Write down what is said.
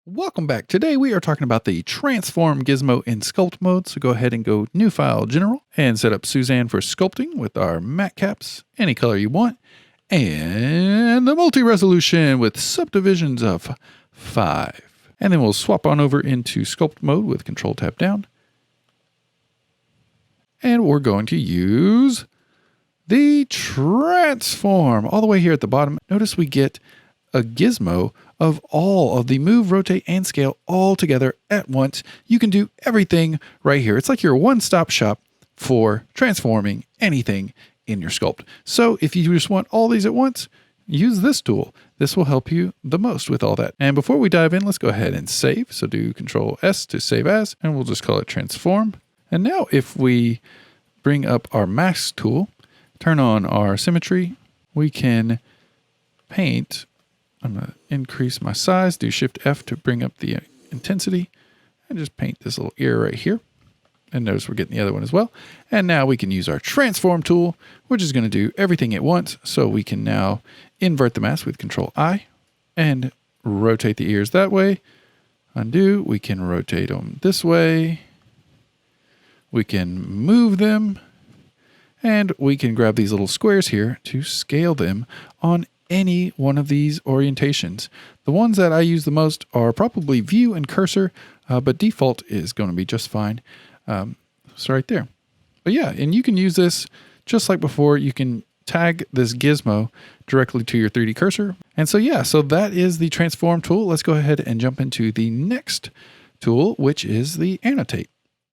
Welcome back. Today we are talking about the transform gizmo in sculpt mode. So go ahead and go new file general and set up Suzanne for sculpting with our matte caps, any color you want, and the multi-resolution with subdivisions of 5. And then we'll swap on over into sculpt mode with control tab down. And we're going to use the transform all the way here at the bottom. Notice we get a gizmo of all of the move, rotate, and scale all together at once. You can do everything right here. It's like your one-stop shop for transforming anything in your sculpt. So if you just want all these at once, use this tool. This will help you the most with all that. And before we dive in, let's go ahead and save. So do Control S to save as, and we'll just call it transform. And now if we bring up our mask tool, turn on our symmetry, we can paint. I'm going to increase my size, do Shift F to bring up the intensity, and just paint this little ear right here. And notice we're getting the other one as well. And now we can use our transform tool, which is going to do everything at once. So we can now invert the mask with Control I and rotate the ears that way. Undo, we can rotate them this way. We can move them. And we can grab these little squares here to scale them on any one of these orientations. The ones that I use the most are probably view and cursor, but default is going to be just fine. So right there. But yeah, and you can use this just like before. You can tag this gizmo directly to your 3D cursor. And so yeah, so that is the transform tool. Let's go ahead and jump into the next tool, which is the annotate.